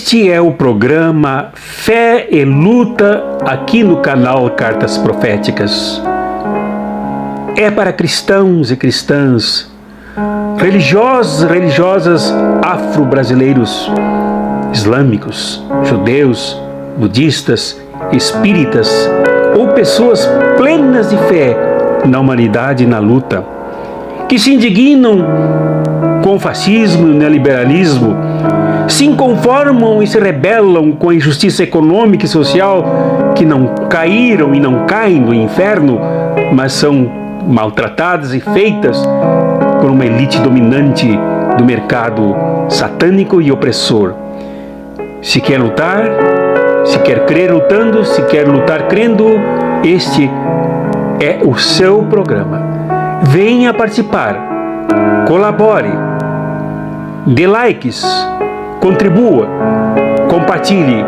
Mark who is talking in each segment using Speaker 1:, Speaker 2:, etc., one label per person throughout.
Speaker 1: Este é o programa Fé e Luta aqui no canal Cartas Proféticas. É para cristãos e cristãs, religiosos e religiosas afro-brasileiros, islâmicos, judeus, budistas, espíritas ou pessoas plenas de fé na humanidade e na luta, que se indignam com o fascismo e o neoliberalismo, se inconformam e se rebelam com a injustiça econômica e social, que não caíram e não caem no inferno, mas são maltratadas e feitas por uma elite dominante do mercado satânico e opressor. Se quer lutar, se quer crer lutando, se quer lutar crendo, este é o seu programa. Venha participar, colabore, dê likes, contribua, compartilhe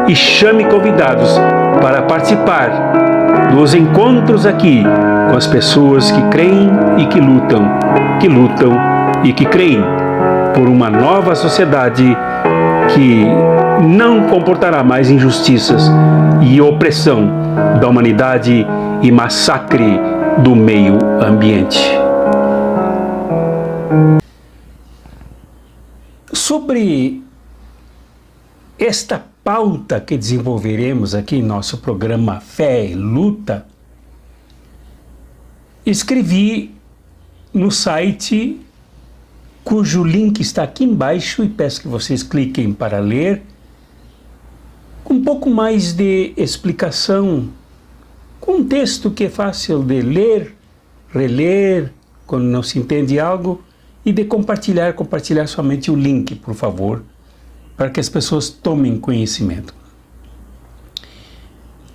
Speaker 1: e chame convidados para participar dos encontros aqui com as pessoas que creem e que lutam e que creem por uma nova sociedade que não comportará mais injustiças e opressão da humanidade e massacre do meio ambiente. Sobre esta pauta que desenvolveremos aqui em nosso programa Fé e Luta, escrevi no site, cujo link está aqui embaixo, e peço que vocês cliquem para ler, com um pouco mais de explicação, com um texto que é fácil de ler, reler, quando não se entende algo, e de compartilhar somente o link, por favor, para que as pessoas tomem conhecimento.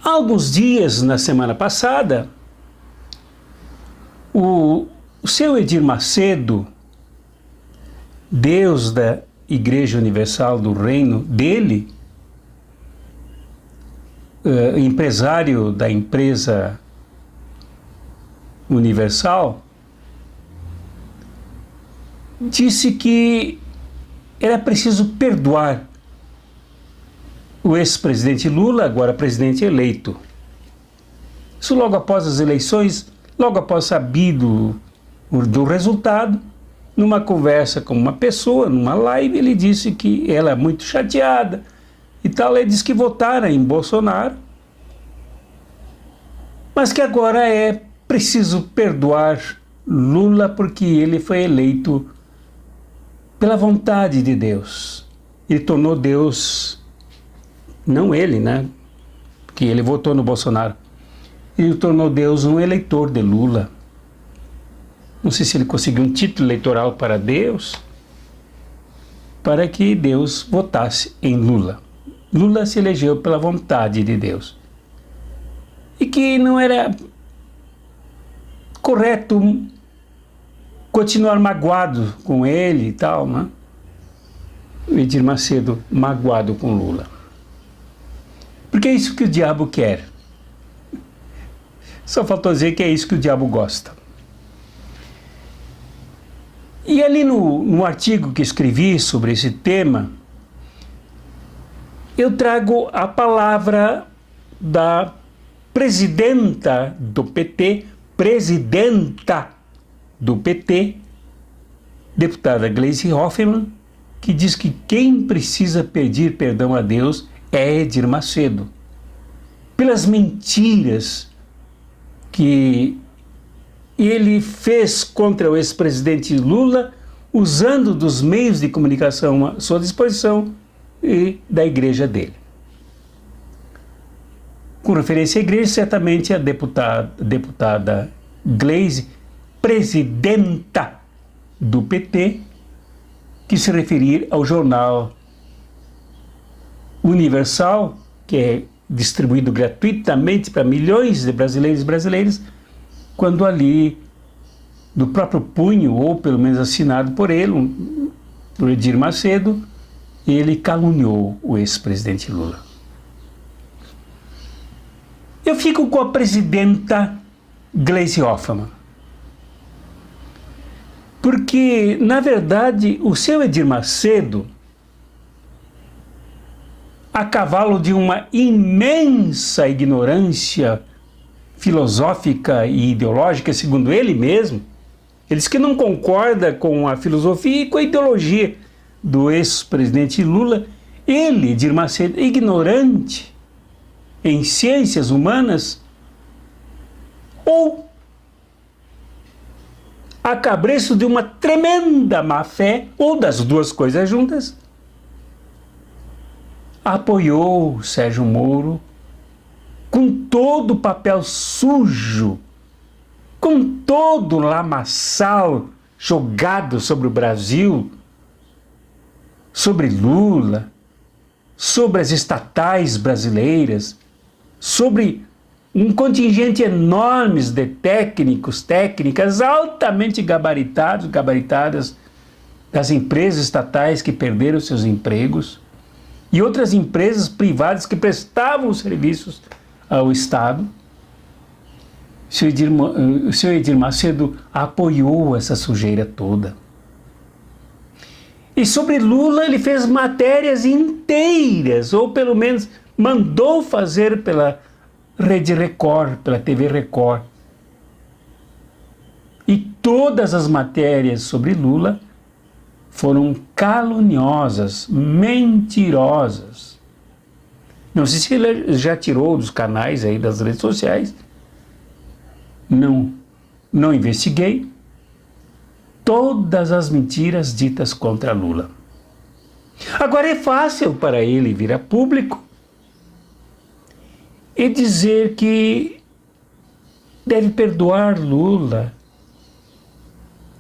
Speaker 1: Há alguns dias, na semana passada, o seu Edir Macedo, Deus da Igreja Universal do Reino dele, empresário da empresa Universal, disse que era preciso perdoar o ex-presidente Lula, agora presidente eleito. Isso logo após as eleições, logo após sabido do resultado, numa conversa com uma pessoa, numa live, ele disse que ela é muito chateada e tal. Ele disse que votara em Bolsonaro, mas que agora é preciso perdoar Lula porque ele foi eleito pela vontade de Deus. Ele tornou Deus, não ele, né? Que ele votou no Bolsonaro. Ele tornou Deus um eleitor de Lula. Não sei se ele conseguiu um título eleitoral para Deus, para que Deus votasse em Lula. Lula se elegeu pela vontade de Deus. E que não era correto continuar magoado com ele e tal, né? O Edir Macedo magoado com Lula. Porque é isso que o diabo quer. Só faltou dizer que é isso que o diabo gosta. E ali no artigo que escrevi sobre esse tema, eu trago a palavra da presidenta do PT, deputada Gleisi Hoffmann, que diz que quem precisa pedir perdão a Deus é Edir Macedo, pelas mentiras que ele fez contra o ex-presidente Lula, usando dos meios de comunicação à sua disposição e da igreja dele. Com referência à igreja, certamente a deputada Gleisi, presidenta do PT, quis se referir ao jornal Universal, que é distribuído gratuitamente para milhões de brasileiros e brasileiras, quando ali, do próprio punho, ou pelo menos assinado por ele, por Edir Macedo, ele caluniou o ex-presidente Lula. Eu fico com a presidenta Gleisi Hoffmann, porque, na verdade, o seu Edir Macedo a cavalo de uma imensa ignorância filosófica e ideológica, segundo ele mesmo. Ele diz que não concorda com a filosofia e com a ideologia do ex-presidente Lula. Ele, Edir Macedo, ignorante em ciências humanas, ou a cabresto de uma tremenda má-fé, ou das duas coisas juntas, apoiou Sérgio Moro com todo o papel sujo, com todo o lamaçal jogado sobre o Brasil, sobre Lula, sobre as estatais brasileiras, sobre um contingente enorme de técnicos, técnicas altamente gabaritadas das empresas estatais que perderam seus empregos e outras empresas privadas que prestavam serviços ao Estado. O senhor Edir Macedo apoiou essa sujeira toda. E sobre Lula ele fez matérias inteiras, ou pelo menos mandou fazer pela Rede Record, pela TV Record. E todas as matérias sobre Lula foram caluniosas, mentirosas. Não sei se ele já tirou dos canais aí, das redes sociais. Não investiguei. Todas as mentiras ditas contra Lula. Agora é fácil para ele vir a público e dizer que deve perdoar Lula,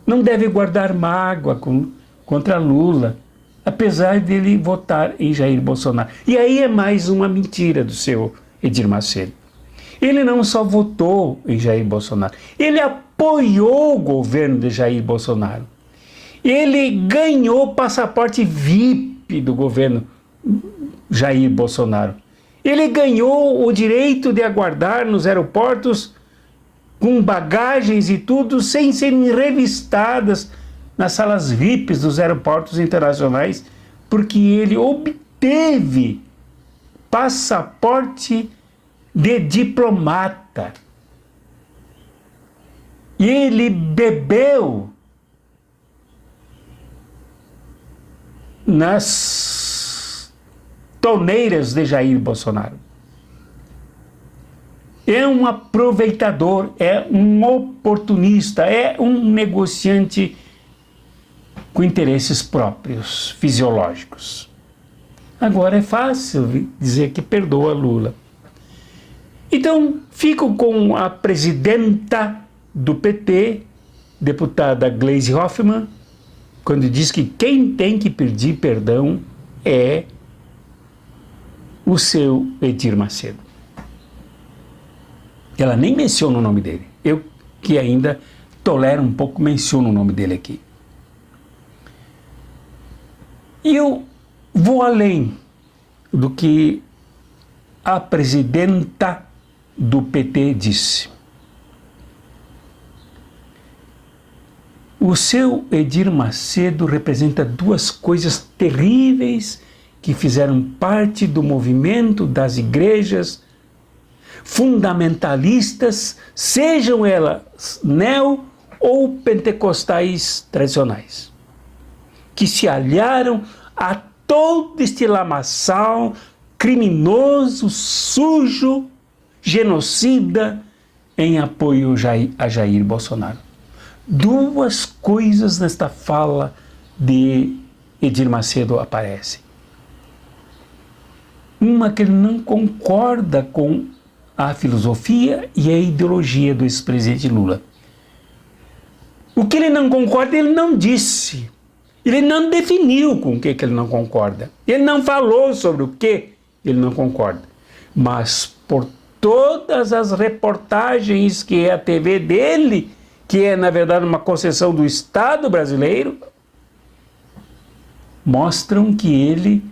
Speaker 1: não deve guardar mágoa contra Lula, apesar dele votar em Jair Bolsonaro. E aí é mais uma mentira do seu Edir Macedo. Ele não só votou em Jair Bolsonaro, ele apoiou o governo de Jair Bolsonaro. Ele ganhou passaporte VIP do governo Jair Bolsonaro. Ele ganhou o direito de aguardar nos aeroportos com bagagens e tudo, sem serem revistadas nas salas VIPs dos aeroportos internacionais, porque ele obteve passaporte de diplomata. E ele bebeu nas torneiras de Jair Bolsonaro. É um aproveitador, é um oportunista, é um negociante com interesses próprios, fisiológicos. Agora é fácil dizer que perdoa Lula. Então, fico com a presidenta do PT, deputada Gleisi Hoffmann, quando diz que quem tem que pedir perdão é o seu Edir Macedo. Ela nem menciona o nome dele. Eu, que ainda tolero um pouco, menciono o nome dele aqui. E eu vou além do que a presidenta do PT disse. O seu Edir Macedo representa duas coisas terríveis que fizeram parte do movimento das igrejas fundamentalistas, sejam elas neo ou pentecostais tradicionais, que se aliaram a todo este lamaçal criminoso, sujo, genocida em apoio a Jair Bolsonaro. Duas coisas nesta fala de Edir Macedo aparecem. Uma, que ele não concorda com a filosofia e a ideologia do ex-presidente Lula. O que ele não concorda, ele não disse. Ele não definiu com o que ele não concorda. Ele não falou sobre o que ele não concorda. Mas por todas as reportagens que é a TV dele, que é, na verdade, uma concessão do Estado brasileiro, mostram que ele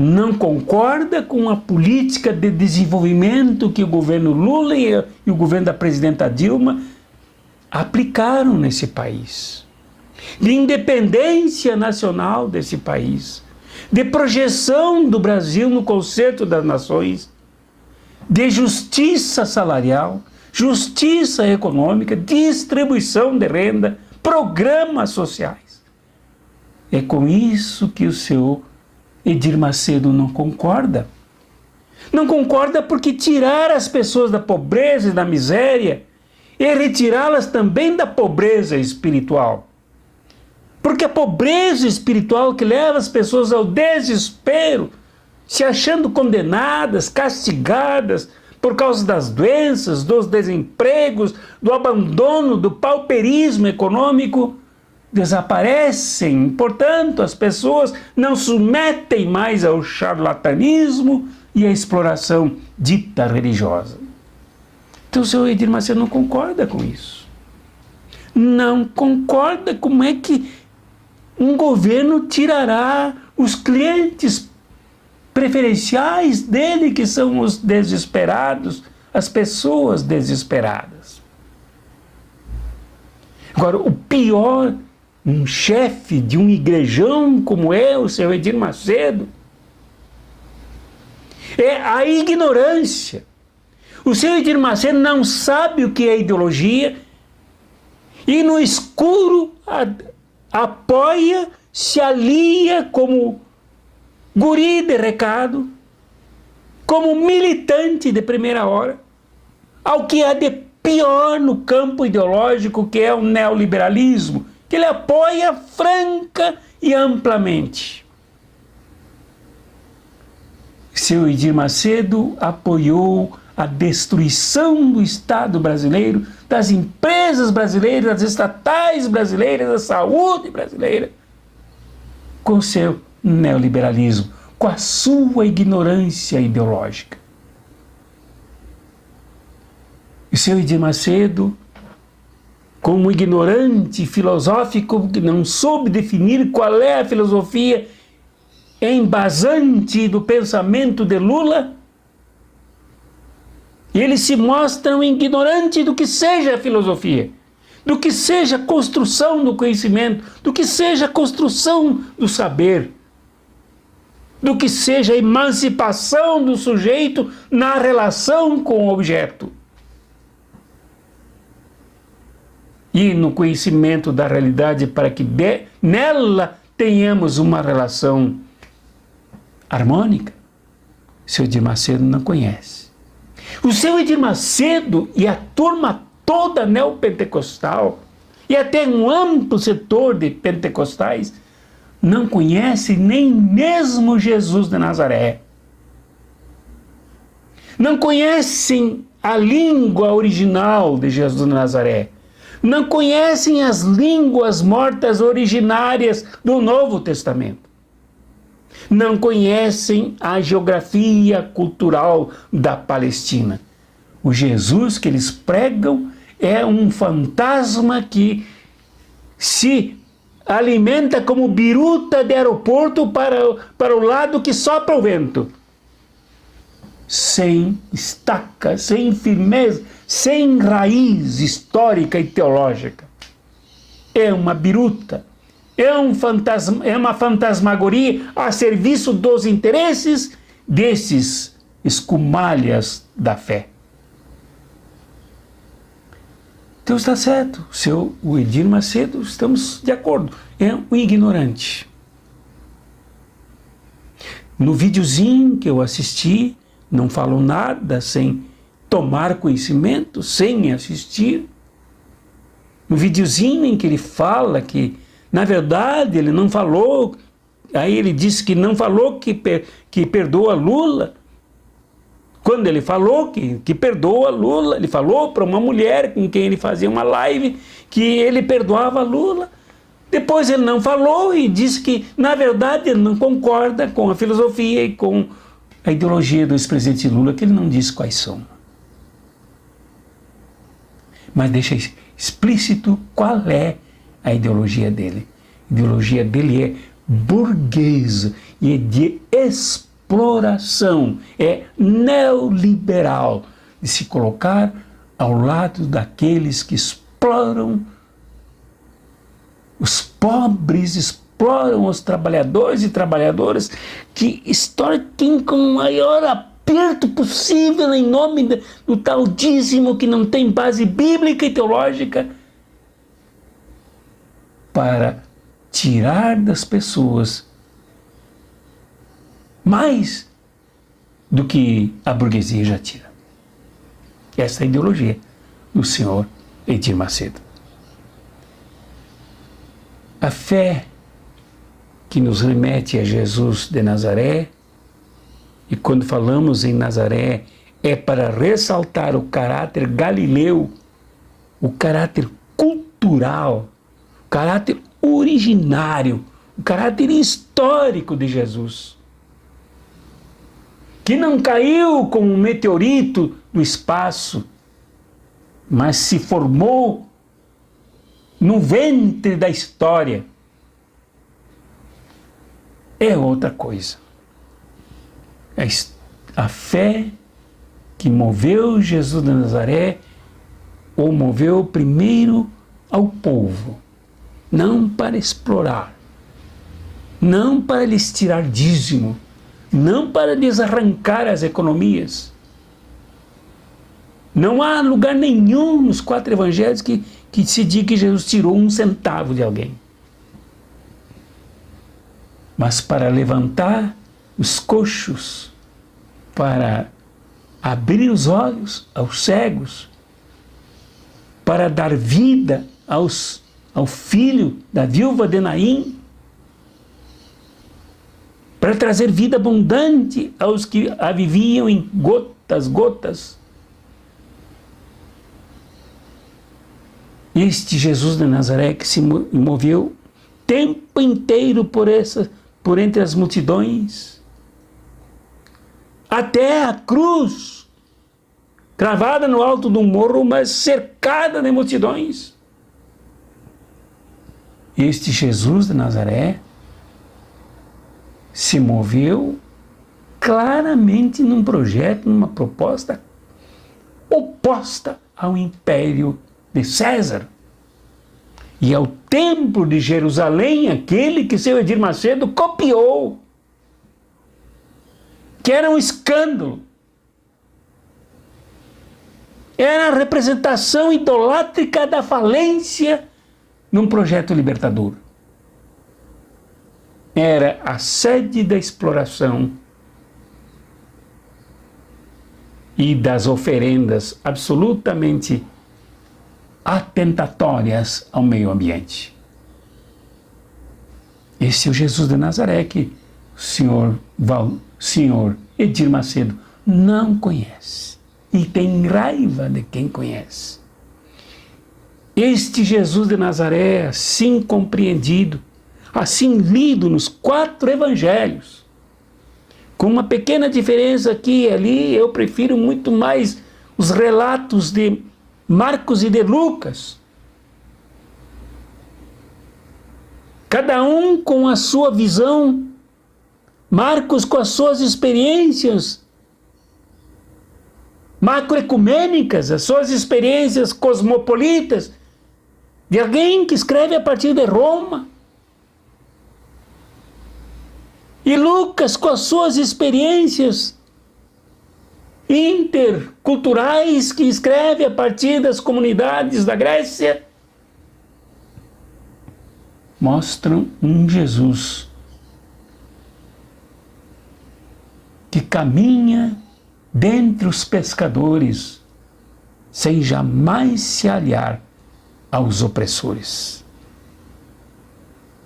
Speaker 1: não concorda com a política de desenvolvimento que o governo Lula e o governo da presidenta Dilma aplicaram nesse país, de independência nacional desse país, de projeção do Brasil no concerto das nações, de justiça salarial, justiça econômica, distribuição de renda, programas sociais. É com isso que o seu Edir Macedo não concorda. Não concorda porque tirar as pessoas da pobreza e da miséria é retirá-las também da pobreza espiritual. Porque a pobreza espiritual que leva as pessoas ao desespero, se achando condenadas, castigadas por causa das doenças, dos desempregos, do abandono, do pauperismo econômico, desaparecem. Portanto, as pessoas não submetem mais ao charlatanismo e à exploração dita religiosa. Então o senhor Edir Macedo não concorda com isso. Não concorda como é que um governo tirará os clientes preferenciais dele, que são os desesperados, as pessoas desesperadas. Agora, o pior, um chefe de um igrejão como é o senhor Edir Macedo, é a ignorância. O senhor Edir Macedo não sabe o que é ideologia e no escuro apoia, se alia como guri de recado, como militante de primeira hora, ao que há de pior no campo ideológico, que é o neoliberalismo, que ele apoia franca e amplamente. Seu Edir Macedo apoiou a destruição do Estado brasileiro, das empresas brasileiras, das estatais brasileiras, da saúde brasileira, com seu neoliberalismo, com a sua ignorância ideológica. E seu Edir Macedo, como ignorante filosófico que não soube definir qual é a filosofia embasante do pensamento de Lula, eles se mostram ignorantes do que seja a filosofia, do que seja a construção do conhecimento, do que seja a construção do saber, do que seja a emancipação do sujeito na relação com o objeto. E no conhecimento da realidade, para que nela tenhamos uma relação harmônica, seu Edir Macedo não conhece. O seu Edir Macedo e a turma toda neopentecostal, e até um amplo setor de pentecostais, não conhece nem mesmo Jesus de Nazaré. Não conhecem a língua original de Jesus de Nazaré. Não conhecem as línguas mortas originárias do Novo Testamento. Não conhecem a geografia cultural da Palestina. O Jesus que eles pregam é um fantasma que se alimenta como biruta de aeroporto para o lado que sopra o vento. Sem estaca, sem firmeza, sem raiz histórica e teológica. É uma biruta, é uma fantasmagoria a serviço dos interesses desses escumalhas da fé. Então está certo, o Edir Macedo, estamos de acordo, é um ignorante. No videozinho que eu assisti, não falou nada sem tomar conhecimento, sem assistir. No videozinho em que ele fala que, na verdade, ele não falou, aí ele disse que não falou que perdoa Lula. Quando ele falou que perdoa Lula, ele falou para uma mulher com quem ele fazia uma live que ele perdoava Lula. Depois ele não falou e disse que, na verdade, ele não concorda com a filosofia e com a ideologia do ex-presidente Lula, que ele não disse quais são. Mas deixa explícito qual é a ideologia dele. A ideologia dele é burguesa e é de exploração, é neoliberal, de se colocar ao lado daqueles que exploram os pobres, exploram os trabalhadores e trabalhadoras, que extorquem com o maior aperto possível em nome do tal dízimo que não tem base bíblica e teológica, para tirar das pessoas mais do que a burguesia já tira. Essa é a ideologia do senhor Edir Macedo. A fé que nos remete a Jesus de Nazaré, e quando falamos em Nazaré, é para ressaltar o caráter galileu, o caráter cultural, o caráter originário, o caráter histórico de Jesus, que não caiu como um meteorito do espaço, mas se formou no ventre da história. É outra coisa. A fé que moveu Jesus de Nazaré, ou moveu primeiro ao povo, não para explorar, não para lhes tirar dízimo, não para lhes arrancar as economias. Não há lugar nenhum nos 4 evangelhos que se diga que Jesus tirou 1 centavo de alguém. Mas para levantar os coxos, para abrir os olhos aos cegos, para dar vida ao filho da viúva de Naim, para trazer vida abundante aos que a viviam em gotas. Este Jesus de Nazaré que se moveu o tempo inteiro por entre as multidões, até a cruz, cravada no alto de um morro, mas cercada de multidões. Este Jesus de Nazaré se moveu claramente num projeto, numa proposta oposta ao império de César e ao templo de Jerusalém, aquele que seu Edir Macedo copiou, que era um escândalo, era a representação idolátrica da falência num projeto libertador. Era a sede da exploração e das oferendas absolutamente atentatórias ao meio ambiente. Esse é o Jesus de Nazaré que o senhor Edir Macedo não conhece e tem raiva de quem conhece. Este Jesus de Nazaré, assim compreendido, assim lido nos 4 evangelhos, com uma pequena diferença aqui e ali, eu prefiro muito mais os relatos de Marcos e de Lucas, cada um com a sua visão, Marcos com as suas experiências macroecumênicas, as suas experiências cosmopolitas, de alguém que escreve a partir de Roma, e Lucas com as suas experiências interculturais, que escreve a partir das comunidades da Grécia, mostram um Jesus que caminha dentre os pescadores sem jamais se aliar aos opressores.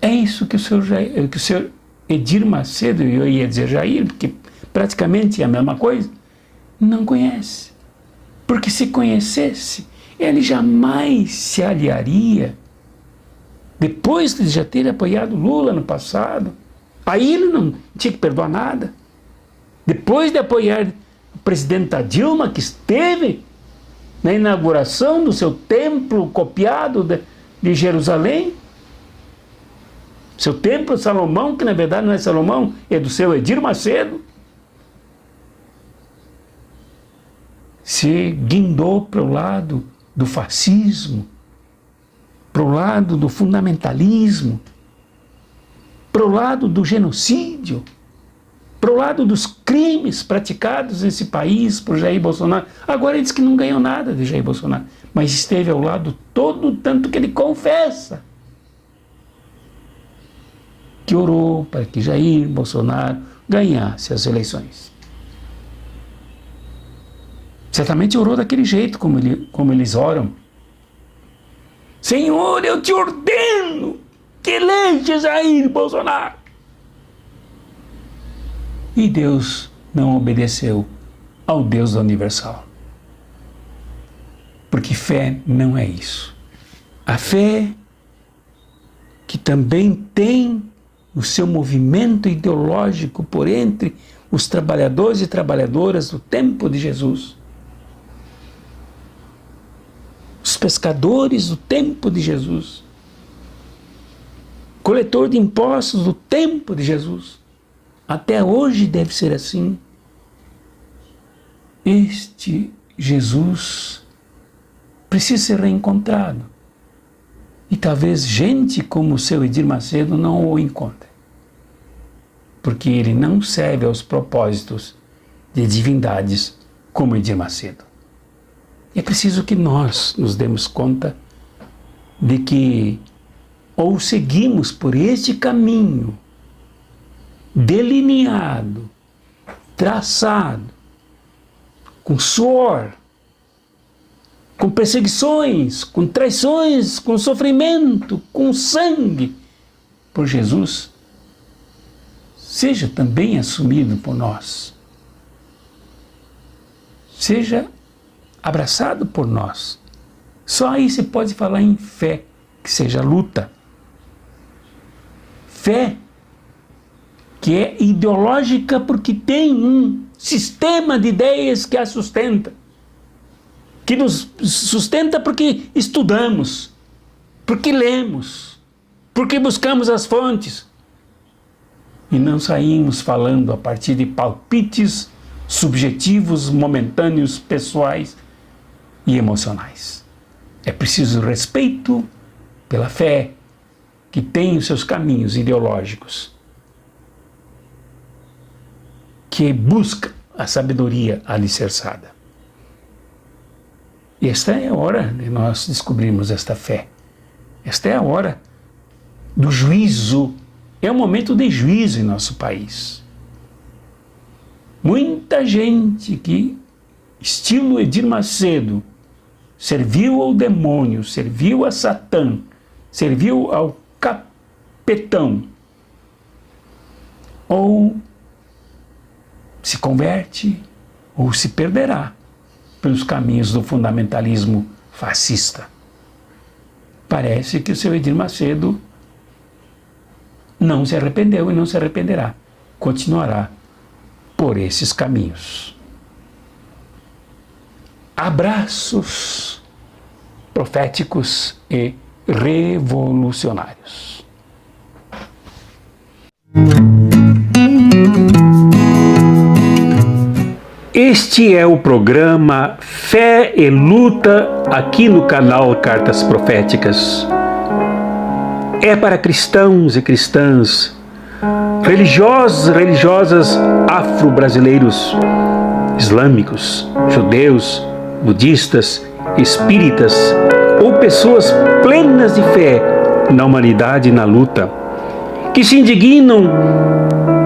Speaker 1: É isso que o senhor Edir Macedo, eu ia dizer Jair, porque praticamente é a mesma coisa, não conhece. Porque se conhecesse, ele jamais se aliaria, depois de já ter apoiado Lula no passado. Aí ele não tinha que perdoar nada. Depois de apoiar a presidenta Dilma, que esteve na inauguração do seu templo copiado de Jerusalém, seu templo Salomão, que na verdade não é Salomão, é do seu Edir Macedo, se guindou para o lado do fascismo, para o lado do fundamentalismo, para o lado do genocídio, para o lado dos crimes praticados nesse país por Jair Bolsonaro. Agora ele diz que não ganhou nada de Jair Bolsonaro, mas esteve ao lado todo, tanto que ele confessa que orou para que Jair Bolsonaro ganhasse as eleições. Certamente orou daquele jeito como eles oram. Senhor, eu te ordeno que eleja Jair Bolsonaro. E Deus não obedeceu ao Deus universal. Porque fé não é isso. A fé, que também tem o seu movimento ideológico por entre os trabalhadores e trabalhadoras do tempo de Jesus, os pescadores do tempo de Jesus, coletor de impostos do tempo de Jesus, até hoje deve ser assim. Este Jesus precisa ser reencontrado. E talvez gente como o seu Edir Macedo não o encontre. Porque ele não serve aos propósitos de divindades como Edir Macedo. E é preciso que nós nos demos conta de que ou seguimos por este caminho delineado, traçado, com suor, com perseguições, com traições, com sofrimento, com sangue por Jesus, seja também assumido por nós. Seja abraçado por nós. Só aí se pode falar em fé, que seja luta. Fé que é ideológica porque tem um sistema de ideias que a sustenta. Que nos sustenta porque estudamos, porque lemos, porque buscamos as fontes. E não saímos falando a partir de palpites subjetivos, momentâneos, pessoais e emocionais. É preciso respeito pela fé que tem os seus caminhos ideológicos, que busca a sabedoria alicerçada. E esta é a hora de nós descobrirmos esta fé. Esta é a hora do juízo. É um momento de juízo em nosso país. Muita gente que, estilo Edir Macedo, serviu ao demônio, serviu a Satã, serviu ao capetão, ou se converte ou se perderá pelos caminhos do fundamentalismo fascista. Parece que o seu Edir Macedo não se arrependeu e não se arrependerá. Continuará por esses caminhos. Abraços proféticos e revolucionários. Este é o programa Fé e Luta aqui no canal Cartas Proféticas. É para cristãos e cristãs, religiosos e religiosas afro-brasileiros, islâmicos, judeus, budistas, espíritas ou pessoas plenas de fé na humanidade e na luta, que se indignam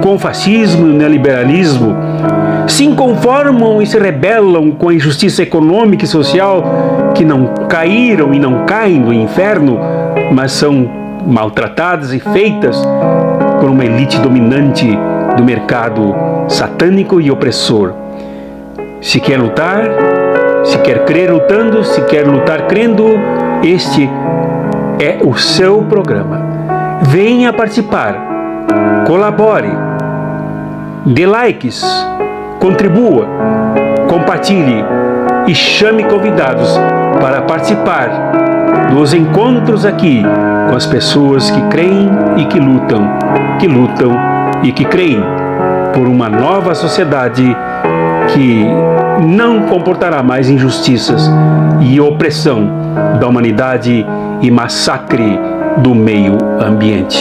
Speaker 1: com o fascismo e o neoliberalismo, se inconformam e se rebelam com a injustiça econômica e social, que não caíram e não caem no inferno, mas são maltratadas e feitas por uma elite dominante do mercado satânico e opressor. Se quer lutar, se quer crer lutando, se quer lutar crendo, este é o seu programa. Venha participar, colabore, dê likes, contribua, compartilhe e chame convidados para participar dos encontros aqui com as pessoas que creem e que lutam e que creem por uma nova sociedade que não comportará mais injustiças e opressão da humanidade e massacre do meio ambiente.